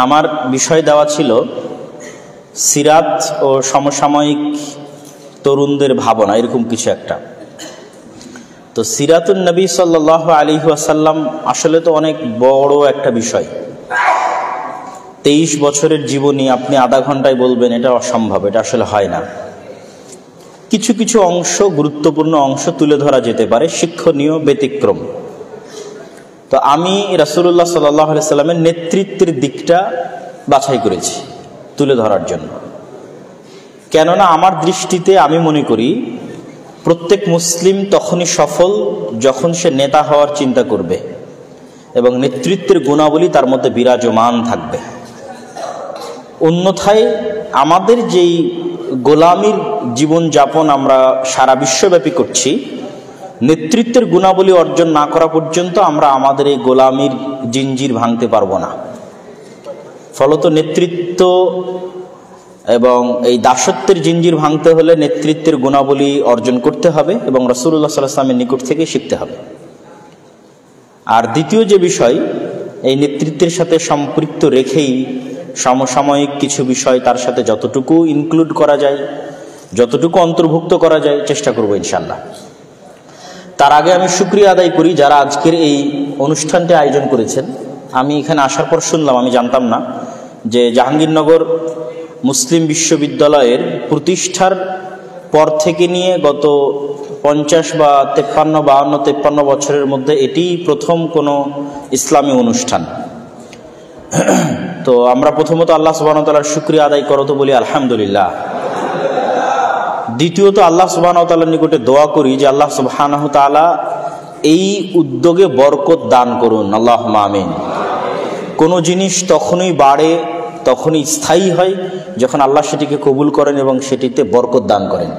আমার বিষয় দেওয়া ছিল সিরাত ও সমসাময়িক তরুণদের ভাবনা, এরকম কিছু একটা। তো সিরাতুন নবী সাল্লাল্লাহু আলাইহি ওয়াসাল্লাম আসলে তো অনেক বড় একটা বিষয়। 23 বছরের জীবনী আপনি আধা ঘন্টায় বলবেন, এটা অসম্ভব, এটা আসলে হয় না। কিছু কিছু অংশ, গুরুত্বপূর্ণ অংশ তুলে ধরা যেতে পারে, শিক্ষণীয়, ব্যতিক্রম। তো আমি রাসূলুল্লাহ সাল্লাল্লাহু আলাইহি সাল্লামের নেতৃত্বের দিকটা বাছাই করেছি তুলে ধরার জন্য। কেননা আমার দৃষ্টিতে আমি মনে করি প্রত্যেক মুসলিম তখনই সফল যখন সে নেতা হওয়ার চিন্তা করবে এবং নেতৃত্বের গুণাবলী তার মধ্যে বিরাজমান থাকবে। অন্যথায় আমাদের যেই গোলামীর জীবনযাপন আমরা সারা বিশ্বব্যাপী করছি, নেতৃত্বের গুণাবলী অর্জন না করা পর্যন্ত আমরা আমাদের এই গোলামীর জিঞ্জির ভাঙতে পারবো না। ফলত নেতৃত্ব এবং এই দাসত্বের জিঞ্জির ভাঙতে হলে নেতৃত্বের গুণাবলী অর্জন করতে হবে এবং রাসূলুল্লাহ সাল্লাল্লাহু আলাইহি ওয়াসাল্লামের নিকট থেকে শিখতে হবে। আর দ্বিতীয় যে বিষয়, এই নেতৃত্বের সাথে সম্পৃক্ত রেখেই সমসাময়িক কিছু বিষয় তার সাথে যতটুকু ইনক্লুড করা যায়, যতটুকু অন্তর্ভুক্ত করা যায় চেষ্টা করব ইনশাআল্লাহ। তার আগে আমি শুকরিয়া আদায় করি যারা আজকের এই অনুষ্ঠানটি আয়োজন করেছেন। আমি এখানে আসার পর শুনলাম, আমি জানতাম না, যে জাহাঙ্গীরনগর মুসলিম বিশ্ববিদ্যালয়ের প্রতিষ্ঠার পর থেকে নিয়ে গত 50 বা 53 বছরের মধ্যে এটি প্রথম কোনো ইসলামী অনুষ্ঠান। তো আমরা প্রথমত আল্লাহ সুবহানাহু ওয়া তাআলার শুকরিয়া আদায় করতে বলি আলহামদুলিল্লাহ। দ্বিতীয়ত আল্লাহ সুবহানাহু ওয়া তাআলার নিকটে দোয়া করি যে আল্লাহ সুবহানাহু ওয়া তাআলা এই উদ্যোগে বরকত দান করুন, আল্লাহুম্মা আমিন। কোনো জিনিস তখনই বাড়ে, তখনই স্থায়ী হয় যখন আল্লাহ সেটিকে কবুল করেন এবং সেটিতে বরকত দান করেন।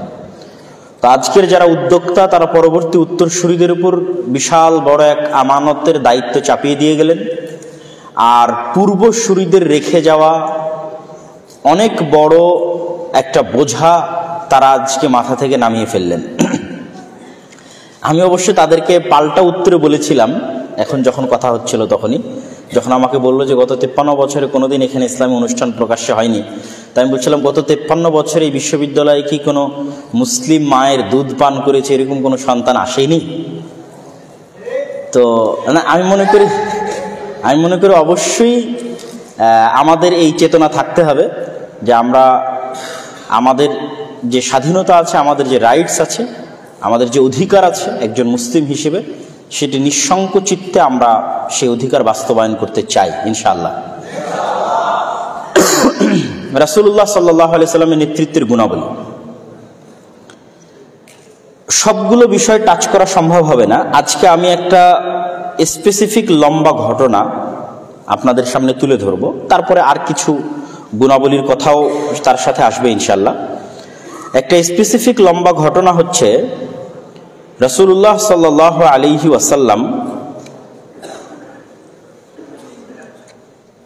তো আজকের যারা উদ্যোক্তা তারা পরবর্তী উত্তরসূরিদের উপর বিশাল বড় এক আমানতের দায়িত্ব চাপিয়ে দিয়ে গেলেন, আর পূর্বসূরিদের রেখে যাওয়া অনেক বড় একটা বোঝা তারা আজকে মাথা থেকে নামিয়ে ফেললেন। আমি অবশ্য তাদেরকে পাল্টা উত্তরে বলেছিলাম, এখন যখন কথা হচ্ছিল তখনই, যখন আমাকে বললো যে গত 53 বছরে কোনোদিন এখানে ইসলামী অনুষ্ঠান প্রকাশ্যে হয়নি, তাই আমি বলছিলাম গত 53 বছরে এই বিশ্ববিদ্যালয়ে কি কোনো মুসলিম মায়ের দুধ পান করেছে এরকম কোনো সন্তান আসেনি? তো আমি মনে করি অবশ্যই আমাদের এই চেতনা থাকতে হবে যে আমরা আমাদের যে স্বাধীনতা আছে, আমাদের যে রাইটস আছে, আমাদের যে অধিকার আছে একজন মুসলিম হিসেবে, সেটি নিঃসংক চিত্তে আমরা সেই অধিকার বাস্তবায়ন করতে চাই ইনশাআল্লাহ। রাসূলুল্লাহ সাল্লাল্লাহু আলাইহি সাল্লামের নেতৃত্বের গুণাবলী সবগুলো বিষয় টাচ করা সম্ভব হবে না। আজকে আমি একটা স্পেসিফিক লম্বা ঘটনা আপনাদের সামনে তুলে ধরব, তারপরে আর কিছু গুণাবলীর কথাও তার সাথে আসবে ইনশাআল্লাহ। একটা স্পেসিফিক লম্বা ঘটনা হচ্ছে রাসূলুল্লাহ সাল্লাল্লাহু আলাইহি ওয়াসাল্লাম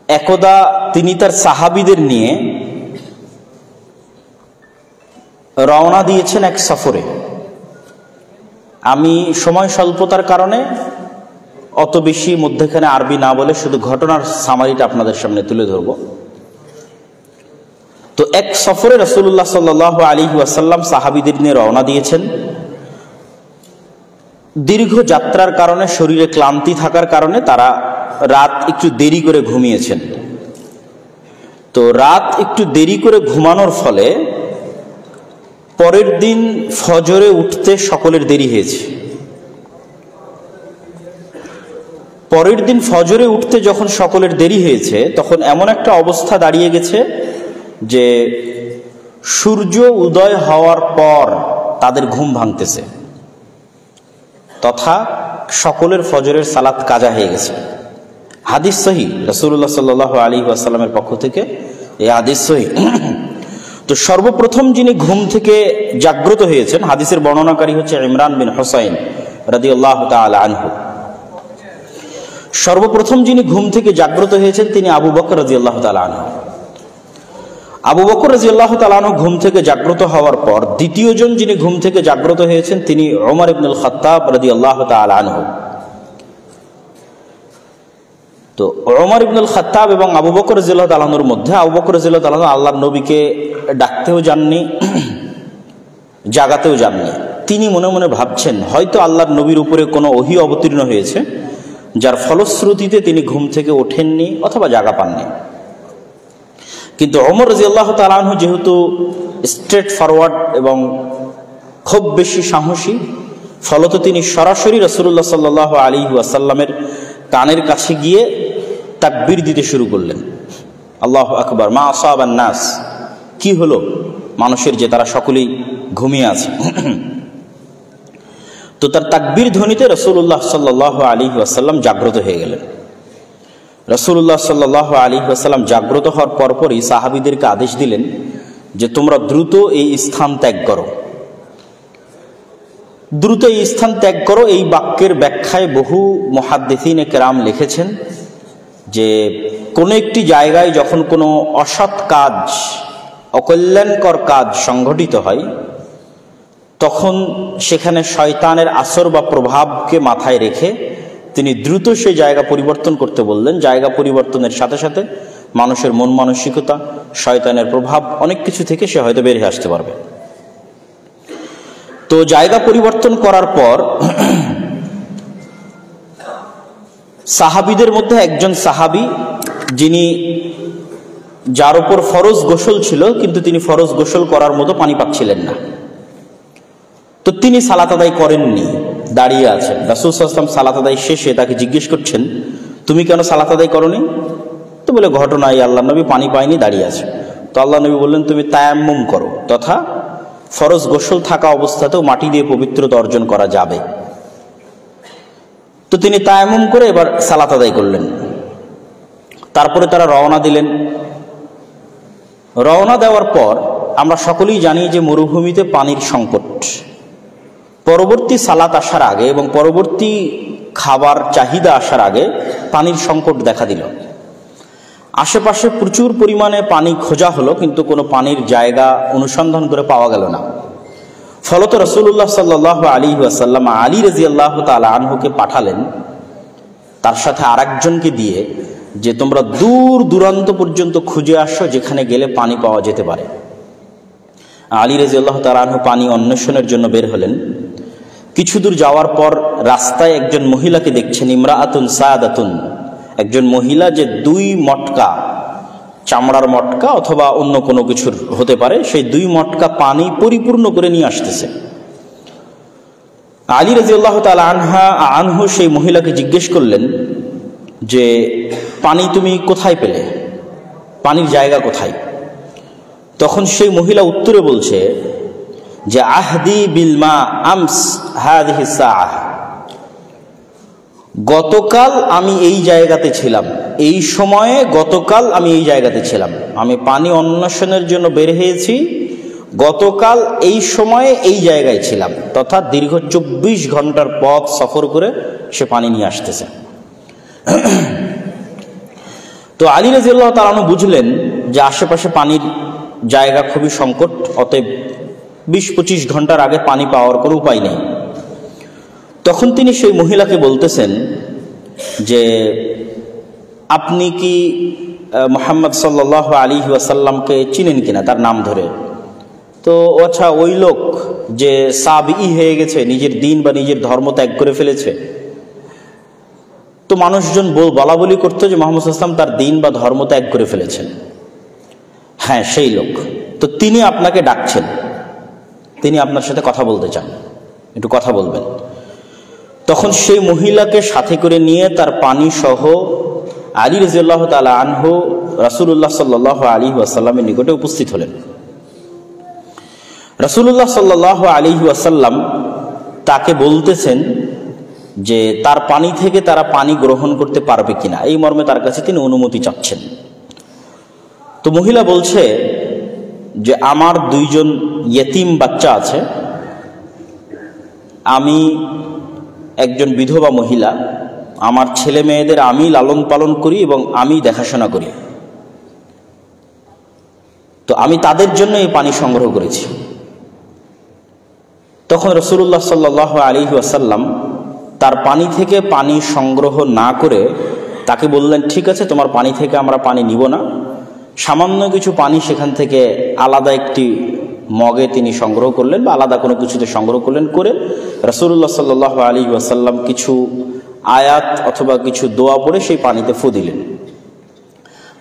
একদা তিনি তার সাহাবীদের নিয়ে রওনা দিয়েছেন এক সফরে। আমি সময় স্বল্পতার কারণে অত বেশি মধ্যখানে আরবি না বলে শুধু ঘটনার সামারিটা আপনাদের সামনে তুলে ধরব। তো এক সফরে রাসূলুল্লাহ সাল্লাল্লাহু আলাইহি ওয়াসাল্লাম সাহাবীদের নিয়ে রওনা দিয়েছেন। দীর্ঘ যাত্রার কারণে, শরীরে ক্লান্তি থাকার কারণে তারা রাত একটু দেরি করে ঘুমিয়েছেন। তো রাত একটু দেরি করে ঘুমানোর ফলে পরের দিন ফজরে উঠতে সকলের দেরি হয়েছে। পরের দিন ফজরে উঠতে যখন সকলের দেরি হয়েছে, তখন এমন একটা অবস্থা দাঁড়িয়ে গেছে যে সূর্য উদয় হওয়ার পর তাদের ঘুম ভাঙতেছে, তথা সকলের ফজরের সালাত কাজা হয়ে গেছে। হাদিস সহিহ, রাসূলুল্লাহ সাল্লাল্লাহু আলাইহি ওয়াসাল্লামের পক্ষ থেকে এই হাদিস সহিহ। তো সর্বপ্রথম যিনি ঘুম থেকে জাগ্রত হয়েছেন, হাদিসের বর্ণনাকারী হচ্ছে ইমরান বিন হুসাইন রাদিয়াল্লাহু তাআলা আনহু। সর্বপ্রথম যিনি ঘুম থেকে জাগ্রত হয়েছেন তিনি আবু বকর রাদিয়াল্লাহু তাআলা আনহু। আবু বকর রাদিয়াল্লাহু তাআলা আনহু ঘুম থেকে জাগ্রত হওয়ার পর দ্বিতীয় জন যিনি ঘুম থেকে জাগ্রত হয়েছেন তিনি ওমর ইবনুল খাত্তাব রাদিয়াল্লাহু তাআলা আনহু। তো তো ওমর ইবনুল খাত্তাব এবং আবু বকর রাদিয়াল্লাহু তাআলা আনহুর মধ্যে আবু বকর রাদিয়াল্লাহু তাআলা আল্লাহর নবীকে ডাকতেও যাননি, জাগাতেও যাননি। তিনি মনে মনে ভাবছেন হয়তো আল্লাহর নবীর উপরে কোনো ওহী অবতীর্ণ হয়েছে, যার ফলশ্রুতিতে তিনি ঘুম থেকে ওঠেননি অথবা জাগা পাননি। কিন্তু ওমর রাদিয়াল্লাহু তাআলা আনহু যেহেতু স্ট্রেট ফরওয়ার্ড এবং খুব বেশি সাহসী, ফলত তিনি সরাসরি রাসূলুল্লাহ সাল্লাল্লাহু আলাইহি ওয়াসাল্লামের কানের কাছে গিয়ে তাকবীর দিতে শুরু করলেন। আল্লাহু আকবার, মা আসাবান নাস, কি হলো মানুষের যে তারা সকলেই ঘুমিয়ে আছে। তো তার তাকবীর ধ্বনিতে রাসূলুল্লাহ সাল্লাল্লাহু আলাইহি ওয়াসাল্লাম জাগ্রত হয়ে গেলেন। রাসূলুল্লাহ সাল্লাল্লাহু আলাইহি ওয়াসাল্লাম জাগ্রত হওয়ার পরপরই সাহাবীদেরকে আদেশ দিলেন যে তোমরা দ্রুত এই স্থান ত্যাগ করো, দ্রুত এই স্থান ত্যাগ করো। এই বাক্যের ব্যাখ্যায় বহু মুহাদ্দিসিনে কেরাম লিখেছেন যে কোনো একটি জায়গায় যখন কোনো অসৎ কাজ, অকল্যাণকর কাজ সংঘটিত হয়, তখন সেখানে শয়তানের আসর বা প্রভাবকে মাথায় রেখে তিনি দ্রুত সেই জায়গা পরিবর্তন করতে বললেন। জায়গা পরিবর্তনের সাথে সাথে মানুষের মন মানসিকতা, শয়তানের প্রভাব, অনেক কিছু থেকে সে হয়তো বেরিয়ে আসতে পারবে। তো জায়গা পরিবর্তন করার পর সাহাবীদের মধ্যে একজন সাহাবী, যিনি যার উপর ফরজ গোসল ছিল কিন্তু তিনি ফরজ গোসল করার মতো পানি পাচ্ছিলেন না, তো তিনি সালাত আদায় করেননি, দাঁড়িয়ে আছেন। রাসূল সাল্লাল্লাহু আলাইহি ওয়াসাল্লাম সালাত আদায় শেষে তাকে জিজ্ঞেস করছেন, তুমি কেন সালাত আদায় করনি? তো বলে, ঘটনায় আল্লাহ নবী পানি পায়নি, দাঁড়িয়ে আছে। তো আল্লাহ নবী বললেন, তুমি তায়াম্মুম করো, তথা ফরজ গোসল থাকা অবস্থাতেও মাটি দিয়ে পবিত্রতা অর্জন করা যাবে। তো তিনি তায়াম্মুম করে এবার সালাত আদায় করলেন। তারপরে তারা রওনা দিলেন। রওনা দেওয়ার পর আমরা সকলেই জানি যে মরুভূমিতে পানির সংকট। পরবর্তী সালাত আসার আগে এবং পরবর্তী খাবার চাহিদা আসার আগে পানির সংকট দেখা দিল। আশেপাশে প্রচুর পরিমাণে পানি খোঁজা হলো, কিন্তু কোনো পানির জায়গা অনুসন্ধান করে পাওয়া গেল না। ফলত রাসূলুল্লাহ সাল্লাল্লাহু আলাইহি ওয়াসাল্লাম আলী রাদিয়াল্লাহু তাআলা আনহুকে পাঠালেন তার সাথে আরেকজনকে দিয়ে, যে তোমরা দূর দূরান্ত পর্যন্ত খুঁজে আসো যেখানে গেলে পানি পাওয়া যেতে পারে। আলী রাদিয়াল্লাহু তাআলা আনহু পানি অন্বেষণের জন্য বের হলেন। কিছু দূর যাওয়ার পর রাস্তায় একজন মহিলাকে দেখছেন, ইমরাআতুন সাদাতুন, একজন মহিলা যে 2 মটকা, চামড়ার মটকা অথবা অন্য কোনো কিছুর হতে পারে, সেই 2 মটকা পানি পরিপূর্ণ করে নিয়ে আসতেছে। আলী রাদিয়াল্লাহু তাআলা আনহু সেই মহিলাকে জিজ্ঞেস করলেন যে পানি তুমি কোথায় পেলে, পানির জায়গা কোথায়? তখন সেই মহিলা উত্তরে বলছে যে আহদি বিল মা আমস হাদিহি সাআহ, গতকাল আমি এই জায়গাতে ছিলাম, এই সময়ে গতকাল আমি এই জায়গাতে ছিলাম। আমি পানি অন্বেষণের জন্য বের হয়েছি, গতকাল এই সময়ে এই জায়গায় ছিলাম, তথা দীর্ঘ 24 ঘন্টার পথ সফর করে সে পানি নিয়ে আসতেছে। তো আলী রাদিয়াল্লাহু তাআলা আনহু বুঝলেন যে আশেপাশে পানির জায়গা খুবই সংকট, অতএব 20-25 ঘন্টার আগে পানি পাওয়ার কোনো উপায় নেই। তখন তিনি সেই মহিলাকে বলতেছেন যে আপনি কি মুহাম্মদ সাল্লাল্লাহু আলাইহি ওয়াসাল্লামকে চিনেন কিনা, তার নাম ধরে। তো আচ্ছা, ওই লোক যে সাবিই হয়ে গেছে, নিজের দিন বা নিজের ধর্ম ত্যাগ করে ফেলেছে। তো মানুষজন বলা বলি করতো যে মুহাম্মদ সাল্লাল্লাহু আলাইহি ওয়াসাল্লাম তার দিন বা ধর্ম ত্যাগ করে ফেলেছেন। হ্যাঁ, সেই লোক। তো তিনি আপনাকে ডাকছেন, তিনি আপনার সাথে কথা বলতে চান, একটু কথা বলবেন। তখন সেই মহিলাকে সাথে করে নিয়ে তার পানি সহ আলী রাদিয়াল্লাহু তাআলা আনহু রাসূলুল্লাহ সাল্লাল্লাহু আলাইহি ওয়াসাল্লামের নিকটে উপস্থিত হলেন। রাসূলুল্লাহ সাল্লাল্লাহু আলাইহি ওয়াসাল্লাম তাকে বলতেছেন যে তার পানি থেকে তারা পানি গ্রহণ করতে পারবে কিনা, এই মর্মে তার কাছে তিনি অনুমতি চাচ্ছেন। তো মহিলা বলছে যে আমার 2 জন ইয়েতিম বাচ্চা আছে, আমি একজন বিধবা মহিলা, আমার ছেলে মেয়েদের আমি লালন পালন করি এবং আমি দেখাশোনা করি, তো আমি তাদের জন্য এই পানি সংগ্রহ করেছি। তখন রাসূলুল্লাহ সাল্লাল্লাহু আলাইহি ওয়াসাল্লাম তার পানি থেকে পানি সংগ্রহ না করে তাকে বললেন, ঠিক আছে, তোমার পানি থেকে আমরা পানি নিব না। সামান্য কিছু পানি সেখান থেকে আলাদা একটি মগে তিনি সংগ্রহ করলেন বা আলাদা কোনো কিছুতে সংগ্রহ করলেন, করে রাসূলুল্লাহ সাল্লাল্লাহু আলাইহি ওয়াসাল্লাম কিছু আয়াত অথবা কিছু দোয়া পড়ে সেই পানিতে ফু দিলেন।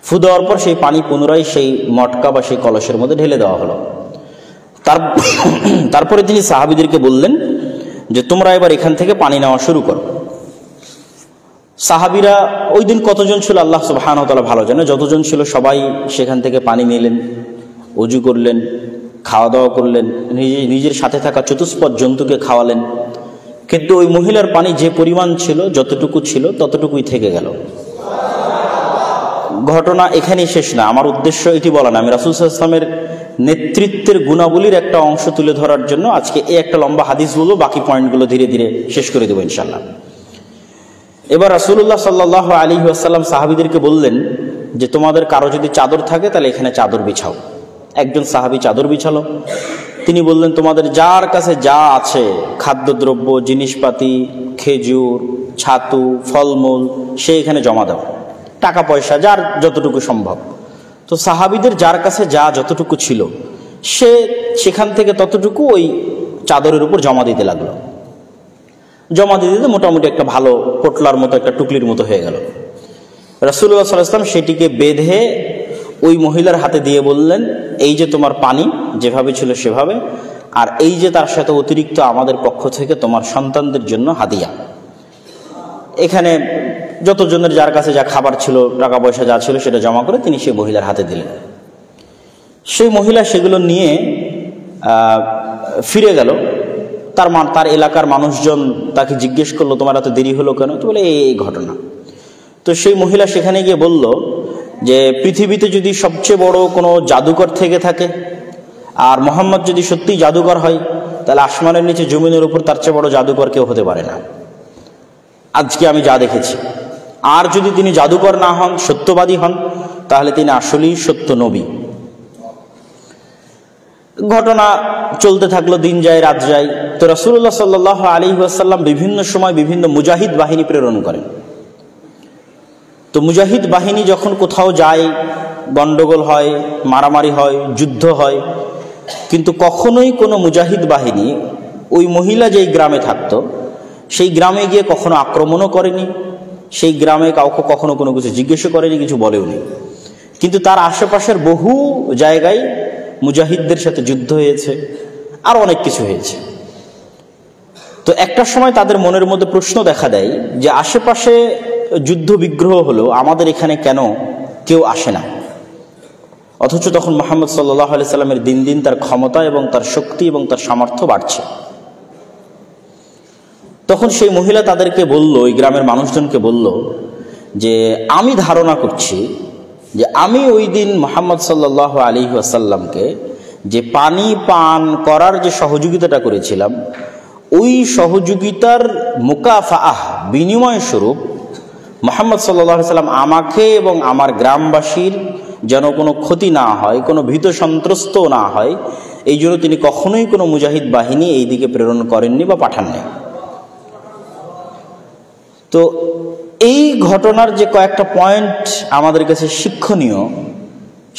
ফু দেওয়ার পর সেই পানি পুনরায় সেই মটকা বা সেই কলসের মধ্যে ঢেলে দেওয়া হলো। তারপরে তিনি সাহাবীদেরকে বললেন যে তোমরা এবার এখান থেকে পানি নেওয়া শুরু করো। সাহাবীরা ওই দিন কতজন ছিল আল্লাহ সুবহানাহু ওয়া তাআলা ভালো জানে, যতজন ছিল সবাই সেখান থেকে পানি নিলেন, ওযু করলেন, খাওয়া দাওয়া করলেন, নিজের সাথে থাকা চতুষ্পদ জন্তুকে খাওয়ালেন। কিন্তু ওই মহিলার পানি যে পরিমাণ ছিল, যতটুকু ছিল ততটুকুই থেকে গেল। ঘটনা এখানেই শেষ না, আমার উদ্দেশ্য এটি বলা না। আমি রাসূল সাল্লাল্লাহু আলাইহি ওয়াসাল্লামের নেতৃত্বের গুণাবলীর একটা অংশ তুলে ধরার জন্য আজকে এই একটা লম্বা হাদিস বলবো, বাকি পয়েন্টগুলো ধীরে ধীরে শেষ করে দেবো ইনশাআল্লাহ। এবার রাসূলুল্লাহ সাল্লাল্লাহু আলাইহি ওয়াসাল্লাম সাহাবীদেরকে বললেন যে তোমাদের কারো যদি চাদর থাকে তাহলে এখানে চাদর বিছাও। একজন সাহাবী চাদর বিছালো। তিনি বললেন, তোমাদের যার কাছে যা আছে, খাদ্যদ্রব্য, জিনিসপাতি, খেজুর, ছাতু, ফলমূল, সে এখানে জমা দাও, টাকা পয়সা যার যতটুকু সম্ভব। তো সাহাবীদের যার কাছে যা যতটুকু ছিল সে সেখান থেকে ততটুকু ওই চাদরের উপর জমা দিতে লাগলো। জমা দিতে দিতে মোটামুটি একটা ভালো পোটলার মতো, একটা টুকলির মতো হয়ে গেল। রাসূলুল্লাহ সাল্লাল্লাহু আলাইহি ওয়াসাল্লাম সেটিকে বেঁধে ওই মহিলার হাতে দিয়ে বললেন, এই যে তোমার পানি যেভাবে ছিল সেভাবে, আর এই যে তার সাথে অতিরিক্ত আমাদের পক্ষ থেকে তোমার সন্তানদের জন্য হাদিয়া। এখানে যতজনের যার কাছে যা খাবার ছিল, টাকা পয়সা যা ছিল সেটা জমা করে তিনি সেই মহিলার হাতে দিলেন। সেই মহিলা সেগুলো নিয়ে ফিরে গেল। তার এলাকার মানুষজন তাকে জিজ্ঞেস করলো, তোমার এত দেরি হলো কেন? তো বলে এই ঘটনা। তো সেই মহিলা সেখানে গিয়ে বলল যে পৃথিবীতে যদি সবচেয়ে বড় কোনো জাদুকর থেকে থাকে, আর মোহাম্মদ যদি সত্যিই জাদুকর হয়, তাহলে আসমানের নিচে জমিনের উপর তার চেয়ে বড় জাদুকর কেউ হতে পারে না, আজকে আমি যা দেখেছি। আর যদি তিনি জাদুকর না হন, সত্যবাদী হন, তাহলে তিনি আসলেই সত্য নবী। ঘটনা চলতে থাকলো, দিন যায় রাত যায়। তো রাসূলুল্লাহ সাল্লাল্লাহু আলাইহি ওয়াসাল্লাম বিভিন্ন সময় বিভিন্ন মুজাহিদ বাহিনী প্রেরণ করেন। তো মুজাহিদ বাহিনী যখন কোথাও যায়, গন্ডগোল হয়, মারামারি হয়, যুদ্ধ হয়, কিন্তু কখনোই কোনো মুজাহিদ বাহিনী ওই মহিলা যেই গ্রামে থাকতো সেই গ্রামে গিয়ে কখনো আক্রমণও করেনি, সেই গ্রামে কাউকে কখনো কোনো কিছু জিজ্ঞেসও করেনি, কিছু বলেওনি। কিন্তু তার আশেপাশের বহু জায়গায় মুজাহিদদের সাথে যুদ্ধ হয়েছে, আর অনেক কিছু হয়েছে। তো একটা সময় তাদের মনের মধ্যে প্রশ্ন দেখা দেয় যে আশেপাশে যুদ্ধ বিগ্রহ হলো, আমাদের এখানে কেন কেউ আসে না? অথচ তখন মুহাম্মদ সাল্লাল্লাহু আলাইহি সাল্লামের দিন দিন তার ক্ষমতা এবং তার শক্তি এবং তার সামর্থ্য বাড়ছে। তখন সেই মহিলা তাদেরকে বলল, ওই গ্রামের মানুষজনকে বলল যে আমি ধারণা করছি যে আমি ওই দিন মুহাম্মদ সাল্লাল্লাহু আলাইহি ওয়াসাল্লামকে যে পানি পান করার যে সহযোগিতাটা করেছিলাম, ওই সহযোগিতার মুকাফাআহ, বিনিময় স্বরূপ মুহাম্মদ সাল্লাল্লাহু আলাইহি ওয়াসাল্লাম আমাকে এবং আমার গ্রামবাসীর যেন কোনো ক্ষতি না হয়, কোনো ভীত সন্ত্রস্ত না হয়, এই জন্য তিনি কখনোই কোনো মুজাহিদ বাহিনী এই দিকে প্রেরণ করেননি বা পাঠাননি। তো এই ঘটনার যে কয়েকটা পয়েন্ট আমাদের কাছে শিক্ষণীয়,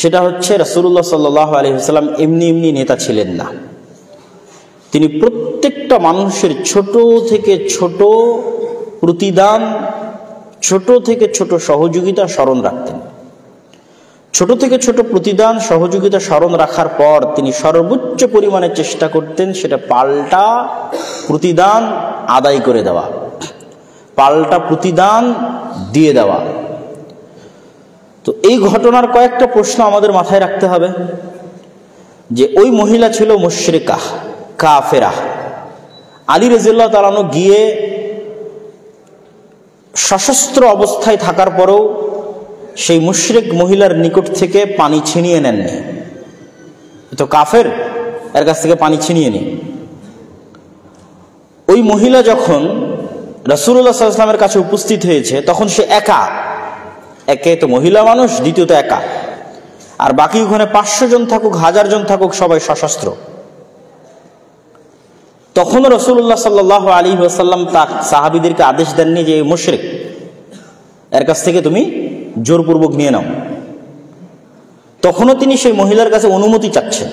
সেটা হচ্ছে রাসূলুল্লাহ সাল্লাল্লাহু আলাইহি ওয়াসাল্লাম এমনি এমনি নেতা ছিলেন না। তিনি প্রত্যেকটা মানুষের ছোট থেকে ছোট প্রতিদান, ছোট থেকে ছোট সহযোগিতা স্মরণ রাখতেন। ছোট থেকে ছোট প্রতিদান, সহযোগিতা স্মরণ রাখার পর তিনি সর্বোচ্চ পরিমাণে চেষ্টা করতেন সেটা পাল্টা প্রতিদান আদায় করে দেওয়া, পাল্টা প্রতিদান দিয়ে দেওয়া। তো এই ঘটনার কয়েকটা প্রশ্ন আমাদের মাথায় রাখতে হবে যে ওই মহিলা ছিল মুশরিকা, কাফেরা। আলী রাদিয়াল্লাহু তাআলা আনহু গিয়ে সশস্ত্র অবস্থায় থাকার পরেও সেই মুশরিক মহিলার নিকট থেকে পানি ছিনিয়ে নেননি। তো কাফের, এর কাছ থেকে পানি ছিনিয়ে নেই। ওই মহিলা যখন রাসূলুল্লাহ সাল্লাল্লাহু আলাইহি ওয়াসাল্লামের কাছে উপস্থিত হয়েছে, তখন সে একা, একে তো মহিলা মানুষ, দ্বিতীয়ত একা, আর বাকি ওখানে 500 জন থাকুক, 1000 জন থাকুক, সবাই সশস্ত্র। তখন রাসূলুল্লাহ সাল্লাল্লাহু আলাইহি ওয়াসাল্লাম তার সাহাবীদেরকে আদেশ দেননি যে মুশরিক, এর কাছ থেকে তুমি জোরপূর্বক নিয়ে নাও। তখনও তিনি সেই মহিলার কাছে অনুমতি চাচ্ছেন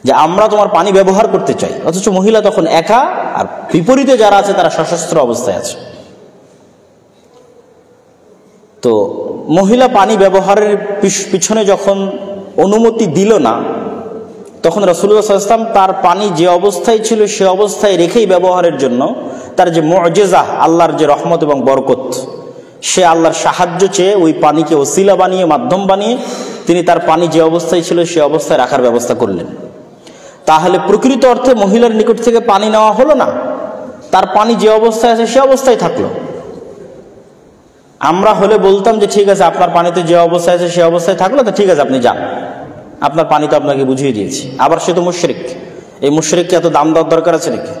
যে আমরা তোমার পানি ব্যবহার করতে চাই, অথচ মহিলা তখন একা, আর বিপরীতে যারা আছে তারা সশস্ত্র অবস্থায় আছে। তো মহিলা পানি ব্যবহারের পিছনে যখন অনুমতি দিল না, তখন রাসূলুল্লাহ সাল্লাল্লাহু আলাইহি ওয়াসাল্লাম তার পানি যে অবস্থায় ছিল সে অবস্থায় রেখেই ব্যবহারের জন্য তার যে মুআজিজা, আল্লাহর যে রহমত এবং বরকত, সে আল্লাহর সাহায্য চেয়ে ওই পানিকে ওসিলা বানিয়ে, মাধ্যম বানিয়ে তিনি তার পানি যে অবস্থায় ছিল সে অবস্থায় রাখার ব্যবস্থা করলেন। তাহলে প্রকৃত অর্থে মহিলার নিকট থেকে পানি নেওয়া হলো না, তার পানি যে অবস্থায় আছে সে অবস্থায় থাকলো। আমরা হলে বলতাম যে ঠিক আছে, আপনার পানিতে যে অবস্থায় আছে সে অবস্থায় থাকলো, তো ঠিক আছে আপনি যান, আপনার পানি তো আপনাকে বুঝিয়ে দিয়েছি। আবার সে তো মুশরিক, এই মুশরিককে এত দাম দেওয়ার দরকার আছে নাকি?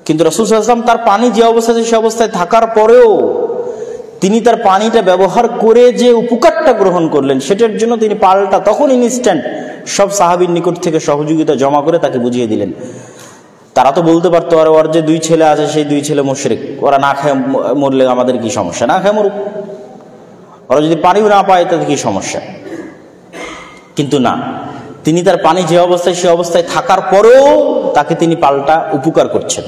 কিন্তু রাসূল সাল্লাল্লাহু আলাইহি ওয়াসাল্লাম তার পানি যে অবস্থায় আছে সে অবস্থায় থাকার পরেও তিনি তার পানিটা ব্যবহার করে যে উপকারটা গ্রহণ করলেন, সেটার জন্য তিনি পাল্টা তখন ইনস্ট্যান্ট সব সাহাবীর নিকট থেকে সহযোগিতা জমা করে তাকে বুঝিয়ে দিলেন। তারা তো বলতে পারতো, আর ওর যে 2 ছেলে আছে সেই 2 ছেলে মুশরিক, ওরা না খেয়ে মরলে আমাদের কি সমস্যা, না খেয়ে মরুক, ওরা যদি পানিও না পায় তাদের কি সমস্যা। কিন্তু না, তিনি তার পানি যে অবস্থায় সে অবস্থায় থাকার পরেও তাকে তিনি পাল্টা উপকার করছেন।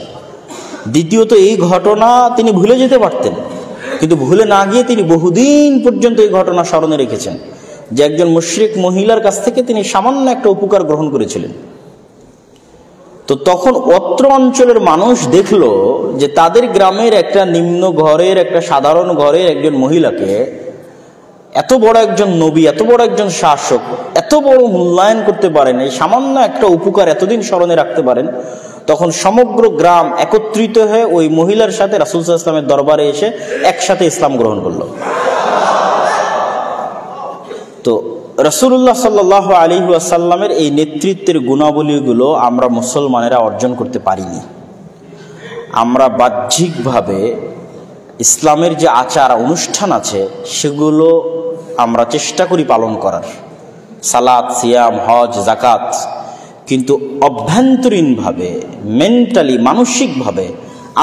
দ্বিতীয়ত, এই ঘটনা তিনি ভুলে যেতে পারতেন, কিন্তু ভুলে না গিয়ে তিনি বহুদিন পর্যন্ত এই ঘটনা স্মরণে রেখেছেন যে একজন মুশরিক মহিলার কাছ থেকে তিনি সামান্য একটা উপকার গ্রহণ করেছিলেন। তো তখন অত্র অঞ্চলের মানুষ দেখলো যে তাদের গ্রামের একটা নিম্ন ঘরের, একটা সাধারণ ঘরের একজন মহিলাকে এত বড় একজন নবী, এত বড় একজন শাসক এত বড় মূল্যায়ন করতে পারেন, এই সামান্য একটা উপকার এতদিন স্মরণে রাখতে পারেন। তখন সমগ্র গ্রাম একত্রিত হয়ে ওই মহিলার সাথে রাসূল সাল্লাল্লাহু আলাইহি ওয়াসাল্লামের দরবারে এসে একসাথে ইসলাম গ্রহণ করলো। তো রাসূলুল্লাহ সাল্লাল্লাহু আলাইহি ওয়াসাল্লামের এই নেতৃত্বের গুণাবলীগুলো আমরা মুসলমানেরা অর্জন করতে পারিনি। আমরা বাহ্যিকভাবে ইসলামের যে আচার অনুষ্ঠান আছে সেগুলো আমরা চেষ্টা করি পালন করার, সালাত, সিয়াম, হজ, যাকাত, কিন্তু অভ্যন্তরীণভাবে, মেন্টালি, মানসিকভাবে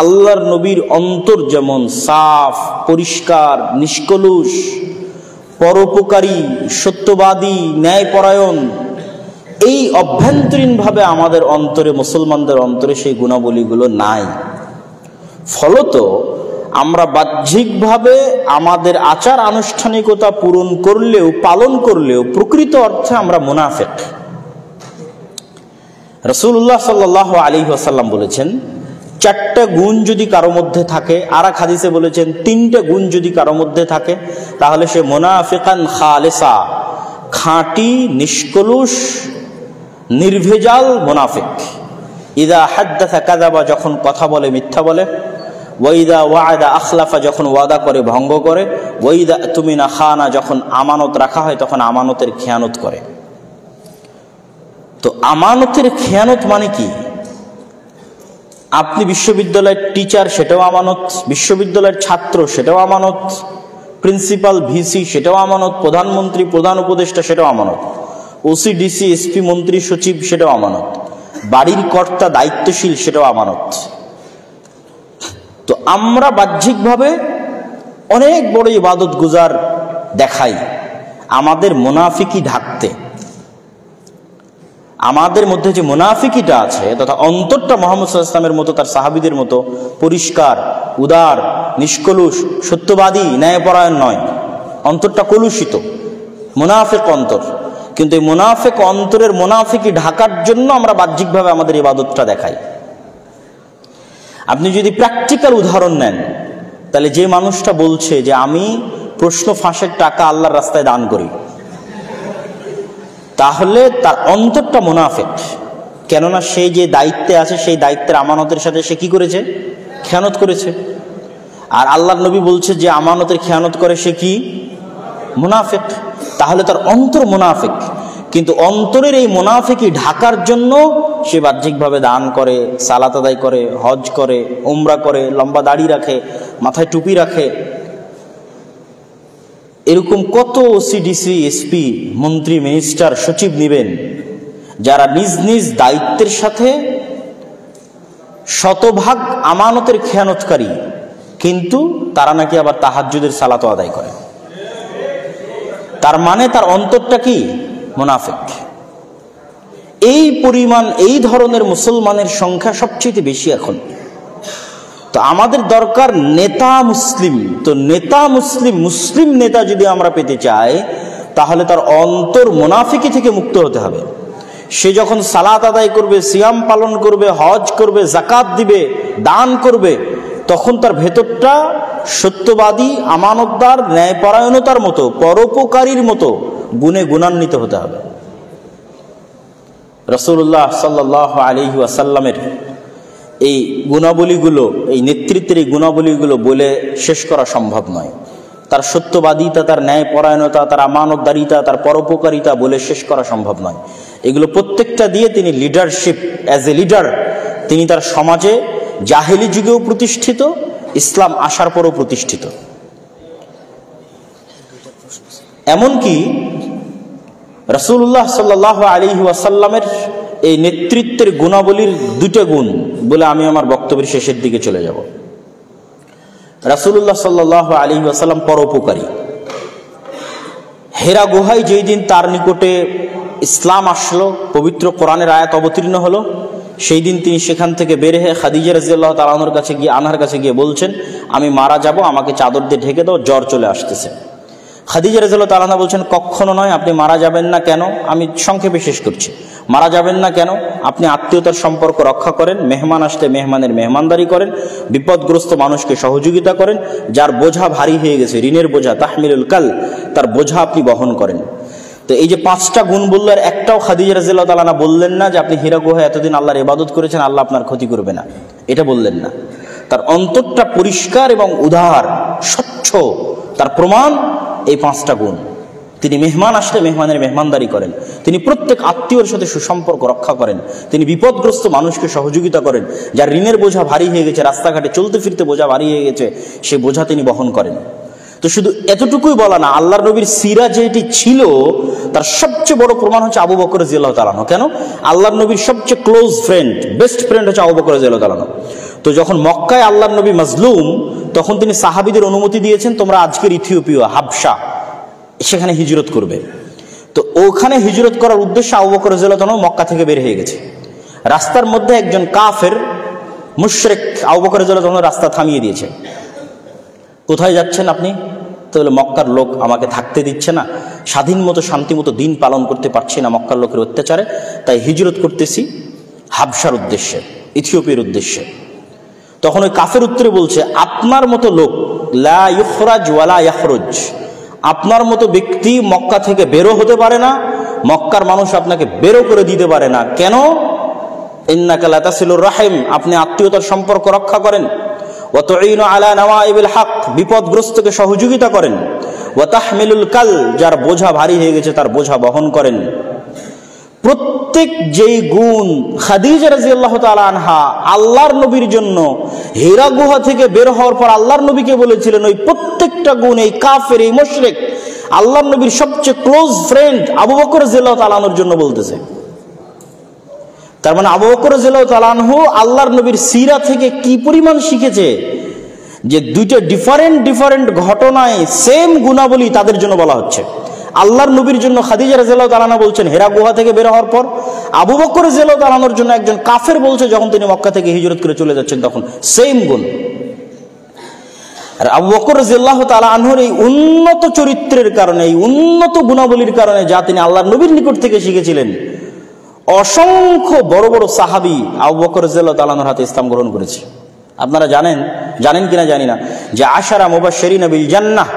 আল্লাহর নবীর অন্তর যেমন সাফ, পরিষ্কার, নিষ্কলুষ, পরোপকারী, সত্যবাদী, ন্যায়পরায়ণ, এই অভ্যন্তরীণভাবে আমাদের অন্তরে, মুসলমানদের অন্তরে সেই গুণাবলীগুলো নাই। ফলত আমরা বাহ্যিকভাবে আমাদের আচার আনুষ্ঠানিকতা পূরণ করলেও, পালন করলেও প্রকৃত অর্থে আমরা মুনাফিক। রাসূলুল্লাহ সাল্লাল্লাহু আলাইহি ওয়াসাল্লাম বলেছেন 4টা গুণ যদি কারো মধ্যে থাকে, আর এক হাদিসে বলেছেন 3টে গুণ যদি কারো মধ্যে থাকে তাহলে সে মুনাফিকান খালিসা, খাঁটি, নিষ্কলুষ, নির্ভেজাল মুনাফিক। ইদা হাদ্দাসা কাযাবা, যখন কথা বলে মিথ্যা বলে, ওয়াইদা ওয়াদা আখলাফা, যখন ওয়াদা করে ভঙ্গ করে, ওয়াইদা তুমিনা খানা, যখন আমানত রাখা হয় তখন আমানতের খেয়ানত করে। তো আমানতের খেয়ানত মানে কি? আপনি বিশ্ববিদ্যালয়ের টিচার, সেটাও আমানত, বিশ্ববিদ্যালয়ের ছাত্র, সেটাও আমানত, প্রিন্সিপাল, ভিসি, সেটাও আমানত, প্রধানমন্ত্রী, প্রধান উপদেষ্টা, সেটাও আমানত, ওসি, ডিসি, এসপি, মন্ত্রী, সচিব, সেটাও আমানত, বাড়ির কর্তা, দায়িত্বশীল, সেটাও আমানত। তো আমরা বাহ্যিকভাবে অনেক বড় ইবাদত গুজার দেখাই আমাদের মুনাফিকি ঢাকতে। আমাদের মধ্যে যে মুনাফিকিটা আছে, তথা অন্তরটা মুহাম্মদ সাল্লাল্লাহু আলাইহি ওয়াসাল্লামের মতো, তার সাহাবীদের মতো পরিষ্কার, উদার, নিষ্কলুষ, সত্যবাদী, ন্যায়পরায়ণ নয়, অন্তরটা কলুষিত, মুনাফিক অন্তর। কিন্তু এই মুনাফিক অন্তরের মুনাফিকি ঢাকার জন্য আমরা বাহ্যিকভাবে আমাদের ইবাদতটা দেখাই। আপনি যদি প্র্যাকটিক্যাল উদাহরণ নেন, তাহলে যে মানুষটা বলছে যে আমি প্রশ্ন ফাঁসের টাকা আল্লাহর রাস্তায় দান করি, তাহলে তার অন্তরটা মুনাফিক। কেননা সে যে দায়িত্বে আছে সেই দায়িত্বের আমানতের সাথে সে কি করেছে? খেয়ানত করেছে। আর আল্লাহর নবী বলছে যে আমানতের খেয়ানত করে সে কি? মুনাফিক। তাহলে তার অন্তর মুনাফিক। কিন্তু অন্তরের এই মুনাফিকি ঢাকার জন্য সে বাহ্যিকভাবে দান করে, সালাত আদায় করে, হজ করে, উমরা করে, লম্বা দাড়ি রাখে, মাথায় টুপি রাখে। এরকম কত ওসিডিসি, এসপি, মন্ত্রী, মিনিস্টার, সচিব নিবেন যারা নিজ নিজ দায়িত্বের সাথে শতভাগ আমানতের খেয়ানতকারী, কিন্তু তারা নাকি আবার তাহাজ্জুদের সালাতও আদায় করে। তার মানে তার অন্তরটা কি? মুনাফিক। এই পরিমাণ, এই ধরনের মুসলমানের সংখ্যা সবচেয়ে বেশি এখন। তো আমাদের দরকার নেতা মুসলিম। তো নেতা মুসলিম, মুসলিম নেতা যদি আমরা পেতে চাই, তাহলে তার অন্তর মুনাফিকি থেকে মুক্ত হতে হবে। সে যখন সালাত আদায় করবে, সিয়াম পালন করবে, হজ করবে, যাকাত দিবে, দান করবে, তখন তার ভেতরটা সত্যবাদী, আমানতদার, ন্যায়পরায়ণতার মতো, পরোপকারীর মতো গুণে গুণান্বিত হতে হবে। রাসূলুল্লাহ সাল্লাল্লাহু আলাইহি ওয়াসাল্লামের এই গুণাবলীগুলো, এই নেতৃত্বের এই গুণাবলীগুলো বলে শেষ করা সম্ভব নয়। তার সত্যবাদিতা, তার ন্যায়পরায়ণতা, তার আমানতদারিতা, তার পরোপকারিতা বলে শেষ করা সম্ভব নয়। এগুলো প্রত্যেকটা দিয়ে তিনি লিডারশিপ, অ্যাজ এ লিডার তিনি তার সমাজে জাহেলি যুগেও প্রতিষ্ঠিত, ইসলাম আসার পরও প্রতিষ্ঠিত। এমনকি রাসূলুল্লাহ সাল্লাল্লাহু আলাইহি ওয়াসাল্লামের এই নেতৃত্বের গুণাবলীর দুটো গুণ বলে আমি আমার বক্তব্যের শেষের দিকে চলে যাব। রাসূলুল্লাহ সাল্লাল্লাহু আলাইহি ওয়াসাল্লাম পরোপকারী। হেরা গুহায় যেই দিন তার নিকটে ইসলাম আসলো, পবিত্র কোরআনের আয়াত অবতীর্ণ হলো, সেই দিন তিনি সেখান থেকে বের হয়ে খাদিজা রাদিয়াল্লাহু তাআলা আনহার কাছে গিয়ে বলছেন, আমি মারা যাব, আমাকে চাদর দিয়ে ঢেকে দাও, জ্বর চলে আসতেছে। খাদিজা রাদিয়াল্লাহু তাআলা আনহা বলছেন, কখনো নয়, আপনি মারা যাবেন না। কেন? আমি সংক্ষেপে শেষ করছি। মারা যাবেন না কেন? আপনি আত্মীয়তার সম্পর্ক রক্ষা করেন, মেহমান আসলে মেহমানের মেহমানদারি করেন, বিপদগ্রস্ত মানুষকে সহযোগিতা করেন, যার বোঝা ভারী হয়ে গেছে, ঋণের বোঝা, তাহমিলুল কাল, তার বোঝা আপনি বহন করেন। তো এই যে 5টা গুণ বললো, আর একটাও খাদিজা রাদিয়াল্লাহু তাআলা বললেন না যে আপনি হীরা গুহায় এতদিন আল্লাহর ইবাদত করেছেন, আল্লাহ আপনার ক্ষতি করবে না, এটা বললেন না। তার অন্তরটা পরিষ্কার এবং উদার, স্বচ্ছ। তার প্রমাণ এই 5টা গুণ। তিনি মেহমান আসলে মেহমানের মেহমানদারি করেন, তিনি প্রত্যেক আত্মীয়র সাথে সুসম্পর্ক রক্ষা করেন, তিনি বিপদগ্রস্ত মানুষকে সহযোগিতা করেন, যার ঋণের বোঝা ভারী হয়ে গেছে, রাস্তাঘাটে চলতে ফিরতে বোঝা ভারী হয়ে গেছে, সে বোঝা তিনি বহন করেন। তো শুধু এতটুকুই বলা না, আল্লাহর নবীর সিরা যেটি ছিল তার সবচেয়ে বড় প্রমাণ হচ্ছে আবু বকর রাদিয়াল্লাহু তাআলা আনহু। কেন? আল্লাহর নবীর সবচেয়ে ক্লোজ ফ্রেন্ড, বেস্ট ফ্রেন্ড হচ্ছে আবু বকর রাদিয়াল্লাহু তাআলা আনহু। তো যখন মক্কায় আল্লাহর নবী মাজলুম, তখন তিনি সাহাবীদের অনুমতি দিয়েছেন, তোমরা আজকের ইথিওপিয়া, হাবশা, সেখানে হিজরত করবে। তো ওখানে হিজরত করার উদ্দেশ্যে আবু বকর রাদিয়াল্লাহু তাআলা মক্কা থেকে বের হয়ে গেছে। রাস্তার মধ্যে একজন কাফের মুশরিক আবু বকর রাদিয়াল্লাহু তাআলা রাস্তা থামিয়ে দিয়েছে। কোথায় যাচ্ছেন আপনি? তো বলে, মক্কার লোক আমাকে থাকতে দিচ্ছে না, স্বাধীন মতো শান্তি মতো দিন পালন করতে পারছি না মক্কার লোকের অত্যাচারে, তাই হিজরত করতেছি হাবশার উদ্দেশ্যে, ইথিওপিয়ার উদ্দেশ্যে। তখন ওই কাফের উত্তরে বলছে, আপনার মতো লোক লা ইখরাজ ওয়ালা ইয়াখরুজ, আপনার মতো ব্যক্তি মক্কা থেকে বেরো হতে পারে না, মক্কার মানুষ আপনাকে বেরো করে দিতে পারে না। কেন? ইন্নাকা লা তাসিলুর রাহিম, আপনি আত্মীয়তার সম্পর্ক রক্ষা করেন, ওয়া তুঈনু আলা নওয়াইবিল হক, বিপদগ্রস্তকে সহযোগিতা করেন, ওয়া তাহমিলুল কাল, যার বোঝা ভারী হয়ে গেছে তার বোঝা বহন করেন। প্রত্যেক যেই গুণ খাদিজা রাদিয়াল্লাহু তাআলা আনহা আল্লাহর নবীর জন্য হীরা গুহা থেকে বের হওয়ার পর আল্লাহর নবীকে বলেছিলেন, ওই প্রত্যেকটা গুণ এই কাফের, এই মুশরিক আল্লাহর নবীর সবচেয়ে ক্লোজ ফ্রেন্ড আবু বকর রাদিয়াল্লাহু তাআলা আনহুর জন্য বলতেছে। তার মানে আবু বকর রাদিয়াল্লাহু তাআলা আনহু আল্লাহর নবীর সিরা থেকে কি পরিমাণ শিখেছে, যে দুইটা ডিফারেন্ট ঘটনায় সেম গুণাবলী তাদের জন্য বলা হচ্ছে। আল্লাহর নবীর জন্য খাদিজা রাদিয়াল্লাহু তাআলা আনহা বলছেন হেরা গুহা থেকে বের হওয়ার পর, আবু বকর রাদিয়াল্লাহু তাআলা আনহুর জন্য একজন কাফের বলছে যখন তিনি মক্কা থেকে হিজরত করে চলে যাচ্ছেন তখন সেম গুণ। আর আবু বকর রাদিয়াল্লাহু তাআলা আনহুর এই উন্নত চরিত্রের কারণে, এই উন্নত গুণাবলীর কারণে, যা তিনি আল্লাহর নবীর নিকট থেকে শিখেছিলেন, অসংখ্য বড় বড় সাহাবী আবু বকর রাদিয়াল্লাহু তাআলা আনহুর হাতে ইসলাম গ্রহণ করেছে। আপনারা জানেন কিনা জানি না, যে আশারা মুবাশশিরিনা বিল জান্নাহ,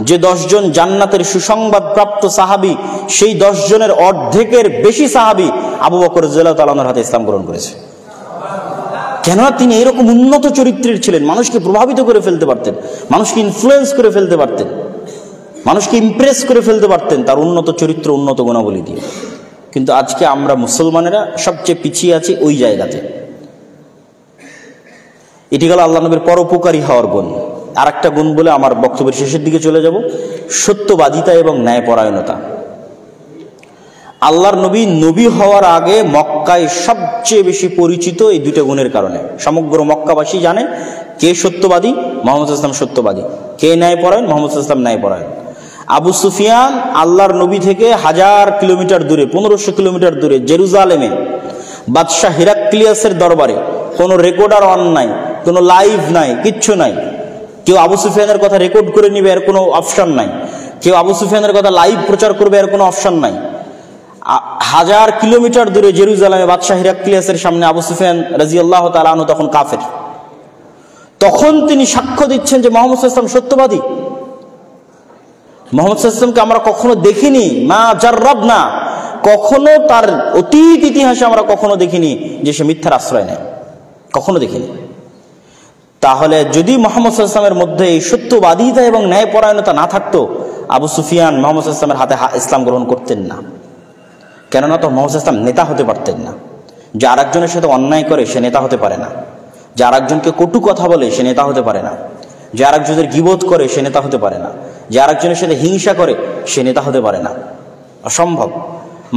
যে 10 জন জান্নাতের সুসংবাদ প্রাপ্ত সাহাবী, সেই 10 জনের অর্ধেকের বেশি সাহাবী আবু বকর রাদিয়াল্লাহু তাআলা আনহুর হাতে ইসলাম গ্রহণ করেছে। কেননা তিনি এরকম উন্নত চরিত্রের ছিলেন, মানুষকে প্রভাবিত করে ফেলতে পারতেন, মানুষকে ইনফ্লুয়েন্স করে ফেলতে পারতেন, মানুষকে ইমপ্রেস করে ফেলতে পারতেন তার উন্নত চরিত্র, উন্নত গুণাবলী দিয়ে। কিন্তু আজকে আমরা মুসলমানেরা সবচেয়ে পিছিয়ে আছি ওই জায়গাতে। এটি গেল আল্লাহ নবীর পরোপকারী হওয়ার গুণ। আর একটা গুণ বলে আমার বক্তব্যের শেষের দিকে চলে যাব, সত্যবাদিতা এবং ন্যায়পরায়ণতা। আল্লাহর নবী হওয়ার আগে মক্কায় সবচেয়ে বেশি পরিচিত এই দুটো গুণের কারণে। সমগ্র মক্কাবাসী জানে কে সত্যবাদী? মুহাম্মদ সাল্লাল্লাহু আলাইহি ওয়াসাল্লাম সত্যবাদী। কে ন্যায়পরায়ণ? মুহাম্মদ সাল্লাল্লাহু আলাইহি ওয়াসাল্লাম ন্যায়পরায়ণ। আবু সুফিয়ান আল্লাহর নবী থেকে 1000 কিলোমিটার দূরে, 1500 কিলোমিটার দূরে জেরুজালেমে বাদশাহ হিরাক্লিয়াসের দরবারে, কোনো রেকর্ডার অন নাই, কোনো লাইভ নাই, কিচ্ছু নাই। কেউ আবু সুফিয়ানের কথা রেকর্ড করে নিবে এর কোনো অপশন নাই, কেউ আবু সুফিয়ানের কথা লাইভ প্রচার করবে এর কোনো অপশন নাই। 1000 কিলোমিটার দূরে জেরুজালেমে বাদশাহ হিরাক্লিয়াসের সামনে আবু সুফিয়ান রাদিয়াল্লাহু তাআলা আনহু তখন কাফের। তখন তিনি সাক্ষ্য দিচ্ছেন যে মুহাম্মদ সাল্লাল্লাহু আলাইহি ওয়াসাল্লাম সত্যবাদী। মুহাম্মদ সাল্লাল্লাহু আলাইহি ওয়াসাল্লামকে আমরা কখনো দেখিনি, মা জাররাবনা, কখনো তার অতীত ইতিহাসে আমরা কখনো দেখিনি যে সে মিথ্যার আশ্রয় নেয়, কখনো দেখিনি। তাহলে যদি মুহাম্মদ সাল্লাল্লাহু আলাইহি ওয়াসাল্লামের মধ্যে এই সত্যবাদিতা এবং ন্যায়পরায়ণতা না থাকতো, আবু সুফিয়ান মুহাম্মদ সাল্লাল্লাহু আলাইহি ওয়াসাল্লামের হাতে ইসলাম গ্রহণ করতেন না। কেননা তো মুহাম্মদ সাল্লাল্লাহু আলাইহি ওয়াসাল্লাম নেতা হতে পারতেন না। যে আরেকজনের সাথে অন্যায় করে সে নেতা হতে পারে না, যে আরেকজনকে কটু কথা বলে সে নেতা হতে পারে না, যে আরেকজনের গীবত করে সে নেতা হতে পারে না, যে আরেকজনের সাথে হিংসা করে সে নেতা হতে পারে না। অসম্ভব।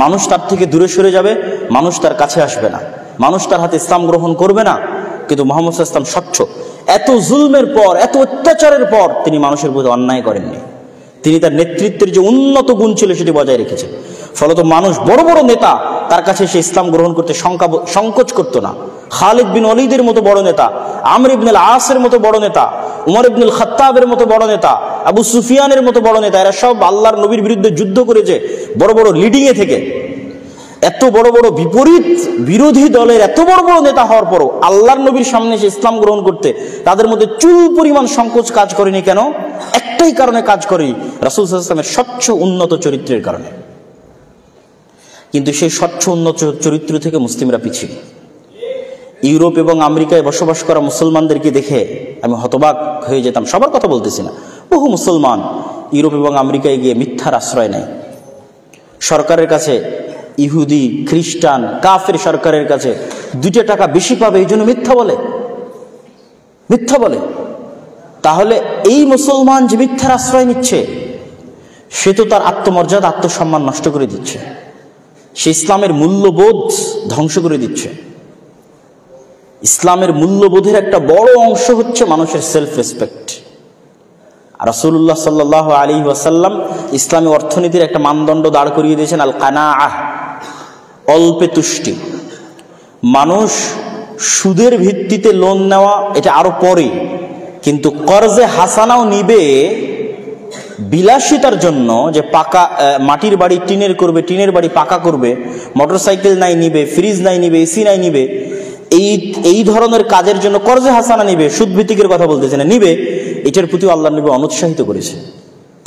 মানুষ তার থেকে দূরে সরে যাবে, মানুষ তার কাছে আসবে না, মানুষ তার হাতে ইসলাম গ্রহণ করবে না। কিন্তু মুহাম্মদ সাল্লাল্লাহু আলাইহি ওয়াসাল্লাম স্বচ্ছ। এত জুলমের পর, এত অত্যাচারের পর তিনি মানুষের প্রতি অন্যায় করেননি। তিনি তার নেতৃত্বের যে উন্নত গুণ ছিল সেটি বজায় রেখেছেন। ফলত মানুষ, বড় বড় নেতা তার কাছে সে ইসলাম গ্রহণ করতে সংকোচ করতো না। খালিদ বিন ওয়ালিদের মতো বড় নেতা, আমর ইবনুল আসের মতো বড় নেতা, উমর ইবনুল খাত্তাবের মতো বড় নেতা, আবু সুফিয়ানের মতো বড় নেতা, এরা সব আল্লাহর নবীর বিরুদ্ধে যুদ্ধ করেছে বড় বড় লিডিংয়ে থেকে। এত বড় বড় বিপরীত বিরোধী দলের এত বড় বড় নেতা হওয়ার পরও আল্লাহর নবীর সামনে সে ইসলাম গ্রহণ করতে তাদের মধ্যে চুল পরিমাণ সংকোচ কাজ করেনি। কেন? একটাই কারণে কাজ করেনি, রাসূল সাল্লাল্লাহু আলাইহি ওয়াসাল্লামের স্বচ্ছ উন্নত চরিত্রের কারণে। কিন্তু সেই স্বচ্ছ উন্নত চরিত্র থেকে মুসলিমরা পিছিয়ে। ইউরোপ এবং আমেরিকায় বসবাস করা মুসলমানদেরকে দেখে আমি হতবাক হয়ে যেতাম। সবার কথা বলতেছি না, বহু মুসলমান ইউরোপ এবং আমেরিকায় গিয়ে মিথ্যার আশ্রয় নেয়। সরকারের কাছে, ইহুদি, খ্রিস্টান, কাফের সরকারের কাছে 2 টাকা বেশি পাবে এই জন্য মিথ্যা বলে, মিথ্যা বলে। তাহলে এই মুসলমান যে মিথ্যার আশ্রয় নিচ্ছে সে তো তার আত্মমর্যাদা, আত্মসম্মান নষ্ট করে দিচ্ছে, সে ইসলামের মূল্যবোধ ধ্বংস করে দিচ্ছে। ইসলামের মূল্যবোধের একটা বড় অংশ হচ্ছে মানুষের সেলফ রেসপেক্ট। রাসূলুল্লাহ সাল্লাল্লাহু আলাইহি ওয়াসাল্লাম ইসলামী অর্থনীতির একটা মানদণ্ড দাঁড় করিয়ে দিয়েছেন, আল কানাআহ, অল্পে তুষ্টি। মানুষ সুদের ভিত্তিতে লোন নেওয়া এটা আরো পরে, কিন্তু কর্জে হাসানাও নিবে বিলাসিতার জন্য, যে পাকা মাটির বাড়ি টিনের করবে, টিনের বাড়ি পাকা করবে, মোটরসাইকেল নাই নিবে, ফ্রিজ নাই নিবে, এসি নাই নিবে, এই ধরনের কাজের জন্য কর্জে হাসানা নিবে, সুদ ভিত্তিকের কথা বলতেছে না, নিবে। এটার প্রতি আল্লাহর নবী অনুৎসাহিত করেছে।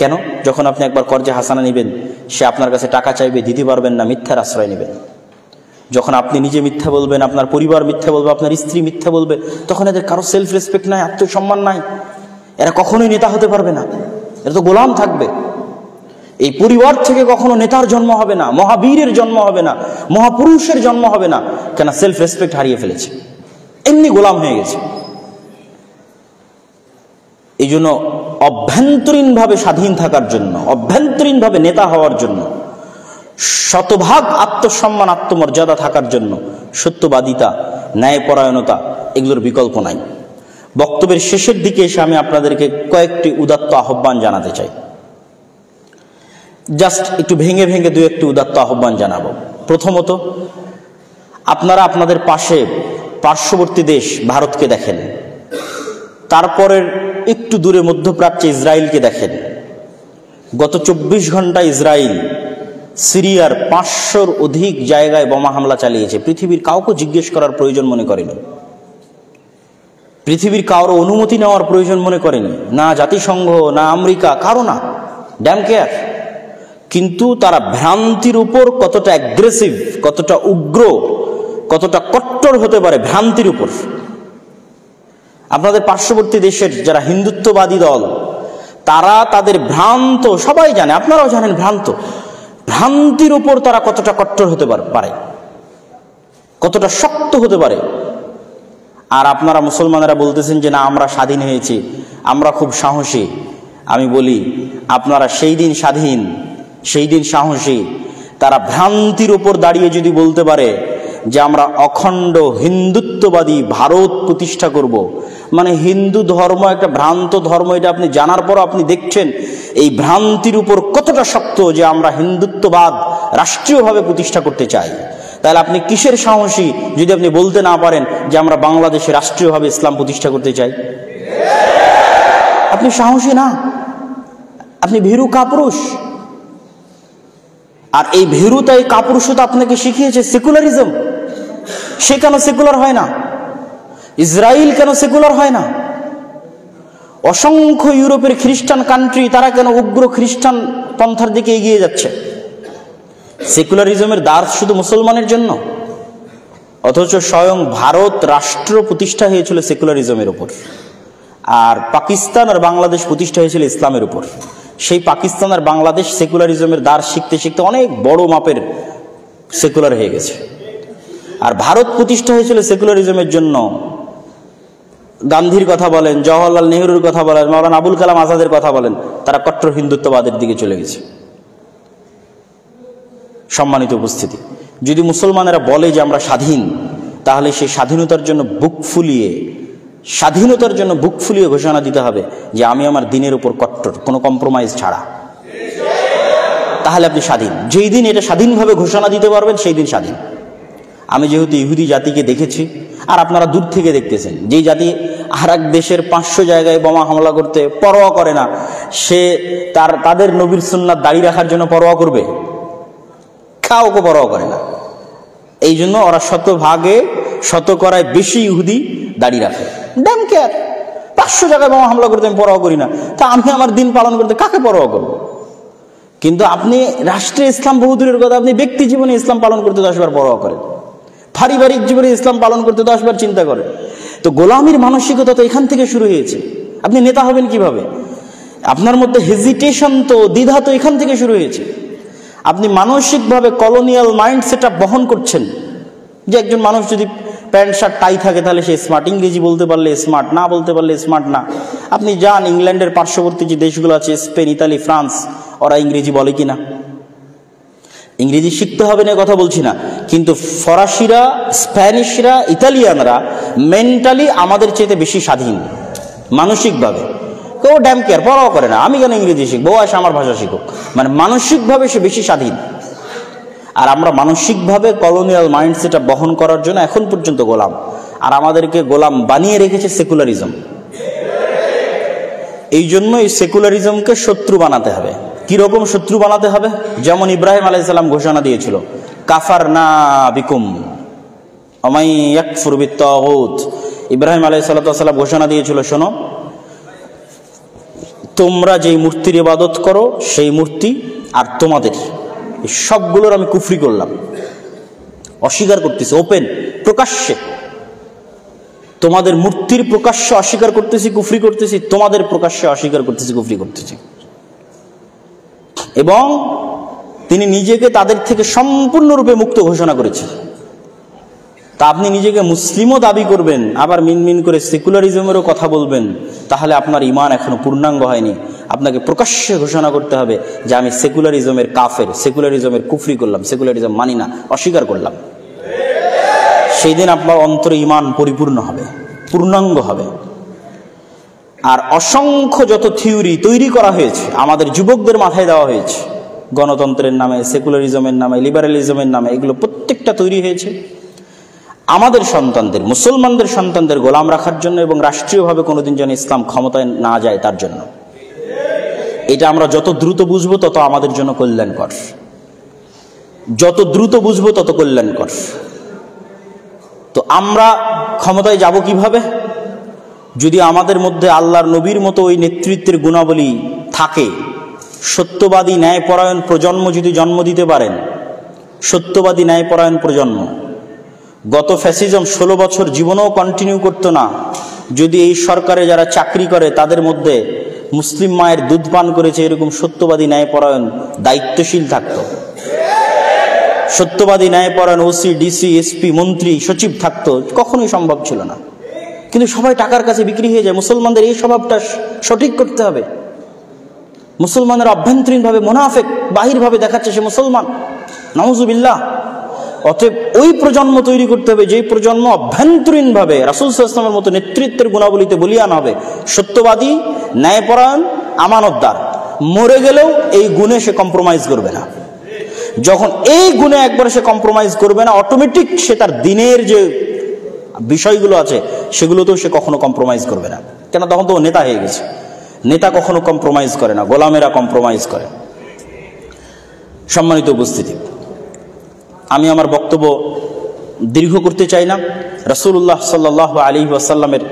কেন? যখন আপনি একবার কর্জে হাসানা নেবেন, সে আপনার কাছে টাকা চাইবে, দিতে পারবেন না, মিথ্যার আশ্রয় নেবেন। যখন আপনি নিজে মিথ্যা বলবেন, আপনার পরিবার মিথ্যা বলবে, আপনার স্ত্রী মিথ্যা বলবে, তখন এদের কারো সেলফ রেসপেক্ট নাই, আত্মসম্মান নাই, এরা কখনোই নেতা হতে পারবে না, এরা তো গোলাম থাকবে। এই পরিবার থেকে কখনো নেতার জন্ম হবে না, মহাবীরের জন্ম হবে না, মহাপুরুষের জন্ম হবে না। কেন? সেলফ রেসপেক্ট হারিয়ে ফেলেছে, এমনি গোলাম হয়ে গেছে। এই জন্য অভ্যন্তরীণভাবে স্বাধীন থাকার জন্য, অভ্যন্তরীণভাবে নেতা হওয়ার জন্য, শতভাগ আত্মসম্মান, আত্মমর্যাদা থাকার জন্য সত্যবাদিতা, ন্যায়পরায়ণতা এগুলোর বিকল্প নাই। বক্তব্যের শেষের দিকে এসে আমি আপনাদেরকে কয়েকটি উদাত্ত আহ্বান জানাতে চাই। জাস্ট একটু ভেঙে ভেঙে 2-1টি উদাত্ত আহ্বান জানাবো। প্রথমত, আপনারা আপনাদের পার্শ্ববর্তী দেশ ভারতকে দেখেন, তারপরের একটু দূরে মধ্যপ্রাচ্যে ইসরায়েলকে দেখেন। গত 24 ঘন্টায় ইসরায়েল সিরিয়ার 500-র অধিক জায়গায় বোমা হামলা চালিয়েছে। পৃথিবীর কাউকে জিজ্ঞেস করার প্রয়োজন মনে করেনি, পৃথিবীর কারো অনুমতি নেওয়ার প্রয়োজন মনে করেনি, না জাতিসংঘ, না আমেরিকা, কারো না, ড্যাম কেয়ার। কিন্তু তারা ভ্রান্তির উপর কতটা অ্যাগ্রেসিভ, কতটা উগ্র, কতটা কট্টর হতে পারে ভ্রান্তির উপর। আপনাদের পার্শ্ববর্তী দেশের যারা হিন্দুত্ববাদী দল, তারা তাদের ভ্রান্ত, সবাই জানে, আপনারাও জানেন, ভ্রান্তির উপর তারা কতটা কট্টর হতে পারে, কতটা শক্ত হতে পারে। আর আপনারা মুসলমানেরা বলতেছেন যে না, আমরা স্বাধীন হয়েছি, আমরা খুব সাহসী। আমি বলি, আপনারা সেই দিন স্বাধীন, সেই দিন সাহসী, তারা ভ্রান্তির উপর দাঁড়িয়ে যদি বলতে পারে যে আমরা অখণ্ড হিন্দুত্ববাদী ভারত প্রতিষ্ঠা করব, মানে হিন্দু ধর্ম একটা ভ্রান্ত ধর্ম, এটা আপনি জানার পরও আপনি দেখছেন এই ভ্রান্তির উপর কতটা শক্ত যে আমরা হিন্দুত্ববাদ রাষ্ট্রীয়ভাবে প্রতিষ্ঠা করতে চাই। তাহলে আপনি কিসের সাহসী যদি আপনি বলতে না পারেন যে আমরা বাংলাদেশে রাষ্ট্রীয়ভাবে ইসলাম প্রতিষ্ঠা করতে চাই? আপনি সাহসী না, আপনি ভীরু কাপুরুষ। আর এই ভীরুতা, এই কাপুরুষতা আপনাকে শিখিয়েছে সেকুলারিজম। সে কেন সেকুলার হয় না? ইসরায়েল কেন সেকুলার হয় না? অসংখ্য ইউরোপের খ্রিস্টান কান্ট্রি, তারা কেন উগ্র খ্রিস্টান পন্থার দিকে এগিয়ে যাচ্ছে? সেকুলারিজমের দ্বার শুধু মুসলমানের জন্য, অথচ স্বয়ং ভারত রাষ্ট্র প্রতিষ্ঠা হয়েছিল সেকুলারিজমের উপর, আর পাকিস্তান আর বাংলাদেশ প্রতিষ্ঠা হয়েছিল ইসলামের উপর। সেই পাকিস্তান আর বাংলাদেশ সেকুলারিজমের দ্বার শিখতে শিখতে অনেক বড় মাপের সেকুলার হয়ে গেছে। আর ভারত প্রতিষ্ঠা হয়েছিল সেকুলারিজমের জন্য। গান্ধীর কথা বলেন, জওহরলাল নেহরুর কথা বলেন, মাওলানা আবুল কালাম আজাদের কথা বলেন, তারা কট্টর হিন্দুত্ববাদের দিকে চলে গেছে। সম্মানিত উপস্থিতি, যদি মুসলমানেরা বলে যে আমরা স্বাধীন, তাহলে সেই স্বাধীনতার জন্য বুক ফুলিয়ে ঘোষণা দিতে হবে যে আমি আমার দিনের উপর কট্টর, কোনো কম্প্রোমাইজ ছাড়া। তাহলে আপনি স্বাধীন। যেই দিন এটা স্বাধীনভাবে ঘোষণা দিতে পারবেন সেই দিন স্বাধীন। আমি যেহেতু ইহুদি জাতিকে দেখেছি, আর আপনারা দূর থেকে দেখতেছেন, যেই জাতি আর এক দেশের 500 জায়গায় বোমা হামলা করতে পরোয়া করে না, সে তাদের নবীর সুন্নাত দাঁড়িয়ে রাখার জন্য পরোয়া করবে? কাউকে পরোয়া করে না। এই জন্য ওরা শতকরায় বেশি ইহুদি দাঁড়িয়ে রাখে। ড্যাম কেয়ার, 500 জায়গায় বোমা হামলা করতে আমি পরোয়া করি না, তা আমি আমার দিন পালন করতে কাকে পরোয়া করবো? কিন্তু আপনি রাষ্ট্রে ইসলাম বহুদূরের কথা, আপনি ব্যক্তি জীবনে ইসলাম পালন করতে 10 বার পরোয়া করেন, পারিবারিক জীবনে ইসলাম পালন করতে 10 বার চিন্তা করেন। তো গোলামির মানসিকতা তো এখান থেকে শুরু হয়েছে। আপনি নেতা হবেন কিভাবে? আপনার মধ্যে হেজিটেশন তো, দ্বিধা তো এখান থেকে শুরু হয়েছে। আপনি মানসিকভাবে কলোনিয়াল মাইন্ড সেটআপ বহন করছেন, যে একজন মানুষ যদি প্যান্ট শার্ট টাই থাকে তাহলে সে স্মার্ট, ইংরেজি বলতে পারলে স্মার্ট, না বলতে পারলে স্মার্ট না। আপনি যান ইংল্যান্ডের পার্শ্ববর্তী যে দেশগুলো আছে, স্পেন, ইতালি, ফ্রান্স, ওরা ইংরেজি বলে কিনা? ইংরেজি শিখতে হবে না কথা বলছি না, কিন্তু ফরাসিরা, স্প্যানিশরা, ইতালিয়ানরা মেন্টালি আমাদের চেয়ে বেশি স্বাধীন মানসিকভাবে। কেউ ড্যাম কেয়ার, পড়াও করে না, আমি কেন ইংরেজি শিখবো, ও আসে আমার ভাষা শিখুক। মানে মানসিকভাবে সে বেশি স্বাধীন। আর আমরা মানসিকভাবে কলোনিয়াল মাইন্ডসেটটা বহন করার জন্য এখন পর্যন্ত গোলাম, আর আমাদেরকে গোলাম বানিয়ে রেখেছে সেকুলারিজম। এই জন্য এই সেকুলারিজমকে শত্রু বানাতে হবে। কিরকম শত্রু বানাতে হবে? যেমন ইব্রাহিম আলাইহিস সালাম ঘোষণা দিয়েছিল, কাফারনা বিকুম ওমাই ইয়াকফুর বিত্তাগুত। ইব্রাহিম আলাইহিস সালাম ঘোষণা দিয়েছিল, শোনো, তোমরা যেই মূর্তির ইবাদত করো সেই মূর্তি আর তোমাদের সবগুলোর আমি কুফরি করলাম, অস্বীকার করতেছি, ওপেন প্রকাশ্যে। তোমাদের মূর্তির প্রকাশ্যে অস্বীকার করতেছি, কুফরি করতেছি, তোমাদের প্রকাশ্যে অস্বীকার করতেছি, কুফরি করতেছি। এবং তিনি নিজেকে তাদের থেকে সম্পূর্ণরূপে মুক্ত ঘোষণা করেছেন। তা আপনি নিজেকে মুসলিমও দাবি করবেন, আবার মিনমিন করে সেকুলারিজমেরও কথা বলবেন, তাহলে আপনার ঈমান এখনো পূর্ণাঙ্গ হয়নি। আপনাকে প্রকাশ্যে ঘোষণা করতে হবে যে আমি সেকুলারিজমের কাফের, সেকুলারিজমের কুফরি করলাম, সেকুলারিজম মানি না, অস্বীকার করলাম। সেই দিন আপনার অন্তরে ঈমান পরিপূর্ণ হবে, পূর্ণাঙ্গ হবে। আর অসংখ্য যত থিওরি তৈরি করা হয়েছে, আমাদের যুবকদের মাথায় দেওয়া হয়েছে, গণতন্ত্রের নামে, সেকুলারিজমের নামে, লিবারালিজমের নামে, এগুলো প্রত্যেকটা তৈরি হয়েছে আমাদের সন্তানদের, মুসলমানদের সন্তানদের গোলাম রাখার জন্য, এবং রাষ্ট্রীয়ভাবে কোনোদিন যেন ইসলাম ক্ষমতায় না যায় তার জন্য। এটা আমরা যত দ্রুত বুঝবো তত আমাদের জন্য কল্যাণকর, যত দ্রুত বুঝবো তত কল্যাণকর। তো আমরা ক্ষমতায় যাব কিভাবে? যদি আমাদের মধ্যে আল্লাহর নবীর মতো ওই নেতৃত্বের গুণাবলী থাকে, সত্যবাদী ন্যায়পরায়ণ প্রজন্ম যদি জন্ম দিতে পারেন, সত্যবাদী ন্যায়পরায়ণ প্রজন্ম। গত ফ্যাসিজম 16 বছর জীবনেও কন্টিনিউ করতো না যদি এই সরকারে যারা চাকরি করে তাদের মধ্যে মুসলিম মায়ের দুধ পান করেছে এরকম সত্যবাদী ন্যায়পরায়ণ দায়িত্বশীল থাকতো, সত্যবাদী ন্যায়পরায়ণ ওসি, ডিসি, এসপি, মন্ত্রী, সচিব থাকতো, কখনোই সম্ভব ছিল না। কিন্তু সবাই টাকার কাছে বিক্রি হয়ে যায়। মুসলমানদের এই স্বভাবটা সঠিক করতে হবে। মুসলমানের অভ্যন্তরীণভাবে মুনাফিক, বাহিরভাবে দেখাচ্ছে সে মুসলমান, নাউজুবিল্লাহ। অতএব ওই প্রজন্ম তৈরি করতে হবে যেই প্রজন্ম অভ্যন্তরীণভাবে রাসূল সাল্লাল্লাহু আলাইহি ওয়াসাল্লামের মতো নেতৃত্বের গুণাবলীতে বলীয়ান হবে, সত্যবাদী, ন্যায়পরায়ণ, আমানতদার। মরে গেলেও এই গুণে সে কম্প্রোমাইজ করবে না। যখন এই গুণে একবার সে কম্প্রোমাইজ করবে না, অটোমেটিক সে তার দিনের যে বিষয়গুলো আছে সেগুলোতেও সে কখনো কম্প্রোমাইজ করবে না। কেন? তখন তো ও নেতা হয়ে গেছে। নেতা কখনো কম্প্রোমাইজ করে না, গোলামেরা কম্প্রোমাইজ করে। সম্মানিত উপস্থিতি, আমি আমার বক্তব্য দীর্ঘ করতে চাই না। রাসূলুল্লাহ সাল্লাল্লাহু আলাইহি ওয়াসাল্লামের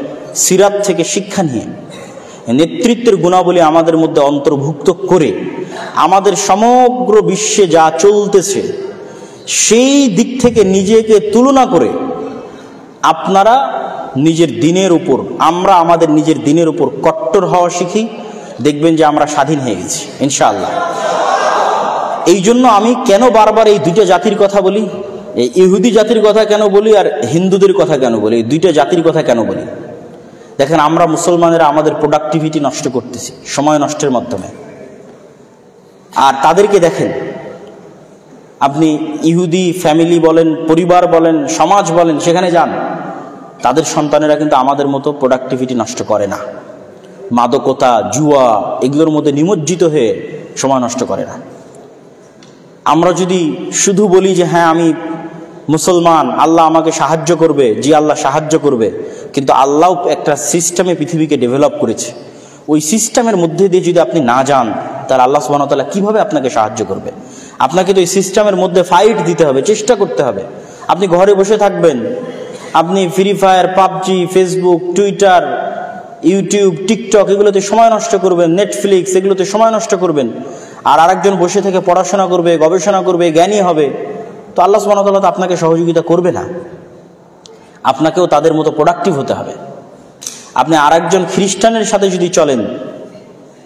সিরাত থেকে শিক্ষা নিয়ে নেতৃত্বের গুণাবলী আমাদের মধ্যে অন্তর্ভুক্ত করে আমাদের সমগ্র বিশ্বে যা চলতেছে সেই দিক থেকে নিজেকে তুলনা করে আপনারা নিজের দিনের উপর, আমরা আমাদের নিজের দিনের উপর কট্টর হওয়া শিখি, দেখবেন যে আমরা স্বাধীন হয়ে গেছি ইনশাআল্লাহ। এই জন্য আমি কেন বারবার এই দুইটা জাতির কথা বলি, এই ইহুদি জাতির কথা কেন বলি আর হিন্দুদের কথা কেন বলি, এই দুইটা জাতির কথা কেন বলি? দেখেন, আমরা মুসলমানেরা আমাদের প্রোডাক্টিভিটি নষ্ট করতেছি সময় নষ্টের মাধ্যমে। আর তাদেরকে দেখেন, আপনি ইহুদি ফ্যামিলি বলেন, পরিবার বলেন, সমাজ বলেন, সেখানে যান, তাদের সন্তানেরা কিন্তু আমাদের মতো প্রোডাক্টিভিটি নষ্ট করে না। মাদকতা, জুয়া এগুলোর মধ্যে নিমজ্জিত হয়ে সময় নষ্ট করে না। আমরা যদি শুধু বলি যে হ্যাঁ আমি মুসলমান, আল্লাহ আমাকে সাহায্য করবে, জি আল্লাহ সাহায্য করবে, কিন্তু আল্লাহ একটা সিস্টেমে পৃথিবীকে ডেভেলপ করেছে, ওই সিস্টেমের মধ্যে দিয়ে যদি আপনি না যান, তাহলে আল্লাহ সুবহানাহু ওয়া তাআলা কিভাবে আপনাকে সাহায্য করবে? আপনাকে তো এই সিস্টেমের মধ্যে ফাইট দিতে হবে, চেষ্টা করতে হবে। আপনি ঘরে বসে থাকবেন, আপনি free fire, PUBG, Facebook, Twitter, YouTube, TikTok এগুলোতে সময় নষ্ট করবেন, নেটফ্লিক্স এগুলোতে সময় নষ্ট করবেন, আর আরেকজন বসে থেকে পড়াশোনা করবে, গবেষণা করবে, জ্ঞানী হবে, তো আল্লাহ সুবহানাহু ওয়া তাআলা তো আপনাকে সহযোগিতা করবে না। আপনাকেও তাদের মতো প্রোডাক্টিভ হতে হবে। আপনি আরেকজন খ্রিস্টানের সাথে যদি চলেন,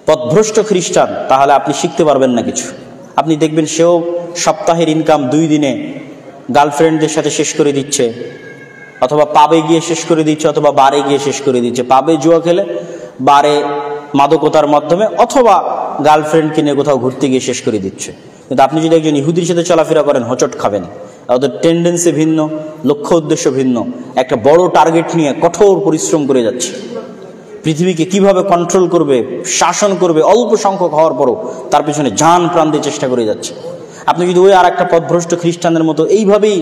পথভ্রষ্ট খ্রিস্টান, তাহলে আপনি শিখতে পারবেন না কিছু। আপনি দেখবেন সেও সপ্তাহের ইনকাম 2 দিনে গার্লফ্রেন্ডদের সাথে শেষ করে দিচ্ছে, অথবা পাবে গিয়ে শেষ করে দিচ্ছে, অথবা বারে গিয়ে শেষ করে দিচ্ছে। পাবে জুয়া খেলে, বারে মাদকতার মাধ্যমে, অথবা গার্লফ্রেন্ডকে নিয়ে কোথাও ঘুরতে গিয়ে শেষ করে দিচ্ছে। কিন্তু আপনি যদি একজন ইহুদির সাথে চলাফেরা করেন, হোঁচট খাবেন। ওদের টেন্ডেন্সি ভিন্ন, লক্ষ্য উদ্দেশ্য ভিন্ন। একটা বড় টার্গেট নিয়ে কঠোর পরিশ্রম করে যাচ্ছে, পৃথিবীকে কিভাবে কন্ট্রোল করবে, শাসন করবে, অল্প সংখ্যক হওয়ার পরও তার পিছনে জান প্রাণ দিয়ে চেষ্টা করে যাচ্ছে। আপনি যদি ওই আর একটা পথভ্রষ্ট খ্রিস্টানদের মতো এইভাবেই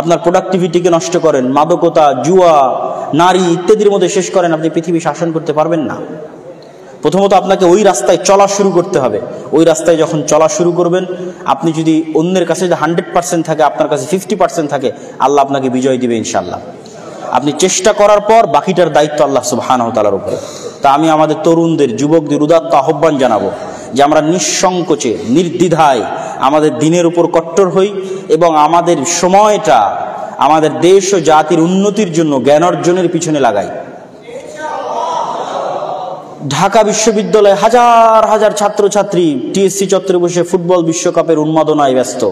আপনার প্রোডাক্টিভিটিকে নষ্ট করেন, মাদকতা, জুয়া, নারী ইত্যাদির মধ্যে শেষ করেন, আপনি পৃথিবী শাসন করতে পারবেন না। প্রথমত আপনাকে ওই রাস্তায় চলা শুরু করতে হবে। ওই রাস্তায় যখন চলা শুরু করবেন, আপনি যদি অন্যের কাছে যদি 100% থাকে, আপনার কাছে 50% থাকে, আল্লাহ আপনাকে বিজয় দিবে ইনশাআল্লাহ। আপনি চেষ্টা করার পর বাকিটার দায়িত্ব আল্লাহ সুবহানাহু ওয়া তাআলার উপরে। তা আমি আমাদের তরুণদের, যুবকদের উদাত্ত আহ্বান জানাবো যে আমরা নিঃসংকোচে, নির্দ্বিধায় আমাদের দিনের উপর কট্টর হই এবং আমাদের সময়টা আমাদের দেশ ও জাতির উন্নতির জন্য জ্ঞান অর্জনের পিছনে লাগাই। ঢাকা বিশ্ববিদ্যালয়ে হাজার হাজার ছাত্রছাত্রী টিএসসি চত্বরে বসে ফুটবল বিশ্বকাপের উন্মাদনায় ব্যস্ত।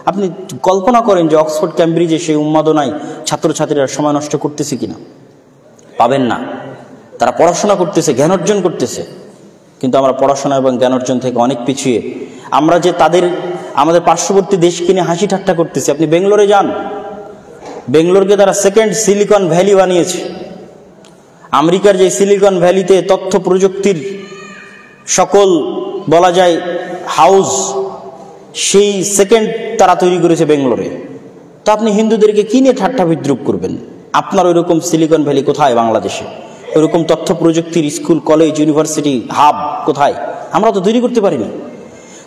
আপনি কল্পনা করেন যে অক্সফোর্ড ক্যামব্রিজে সেই উন্মাদনায় ছাত্রছাত্রীরা সময় নষ্ট করতেছে কিনা? পাবেন না। তারা পড়াশোনা করতেছে, জ্ঞান অর্জন করতেছে, কিন্তু আমরা পড়াশোনা এবং জ্ঞান অর্জন থেকে অনেক পিছিয়ে। আমরা যে আমাদের পার্শ্ববর্তী দেশকে নিয়ে হাসি ঠাট্টা করতেছি। আপনি বেঙ্গালোরে যান, বেঙ্গালোরকে তারা সেকেন্ড সিলিকন ভ্যালি বানিয়েছে। আমেরিকার যে সিলিকন ভ্যালিতে তথ্য প্রযুক্তির সকল বলা যায় হাউস, সেই সেকেন্ড তারা তৈরি করেছে বেঙ্গালোরে। তো আপনি হিন্দুদেরকে কি নিয়ে ঠাট্টা বিদ্রুপ করবেন? আপনার ওইরকম সিলিকন ভ্যালি কোথায় বাংলাদেশে? ওইরকম তথ্য প্রযুক্তির স্কুল, কলেজ, ইউনিভার্সিটি, হাব কোথায়? আমরা তো তৈরি করতে পারিনি।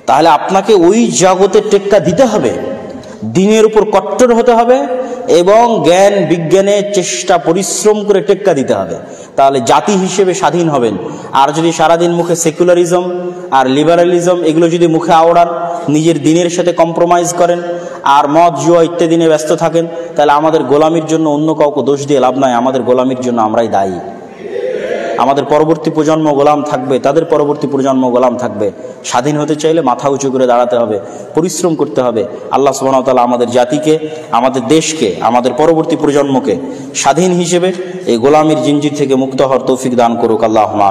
তাহলে আপনাকে ওই জগতে টেক্কা দিতে হবে, দিনের উপর কট্টর হতে হবে এবং জ্ঞান বিজ্ঞানে চেষ্টা পরিশ্রম করে টেক্কা দিতে হবে। তাহলে জাতি হিসেবে স্বাধীন হবেন। আর যদি সারাদিন মুখে সেকুলারিজম আর লিবারালিজম এগুলো যদি মুখে আওড়ান, নিজের দিনের সাথে কম্প্রোমাইজ করেন আর মদ জুয়া ইত্যাদি নিয়ে ব্যস্ত থাকেন, তাহলে আমাদের গোলামির জন্য অন্য কাউকে দোষ দিয়ে লাভ নাই। আমাদের গোলামির জন্য আমরাই দায়ী। আমাদের পরবর্তী প্রজন্ম গোলাম থাকবে, তাদের পরবর্তী প্রজন্ম গোলাম থাকবে। স্বাধীন হতে চাইলে মাথা উঁচু করে দাঁড়াতে হবে, পরিশ্রম করতে হবে। আল্লাহ সুবহানাহু ওয়া তাআলা আমাদের জাতিকে, আমাদের দেশকে, আমাদের পরবর্তী প্রজন্মকে স্বাধীন হিসেবে এই গোলামির জিনজির থেকে মুক্ত হওয়ার তৌফিক দান করুক। আল্লাহুম্মা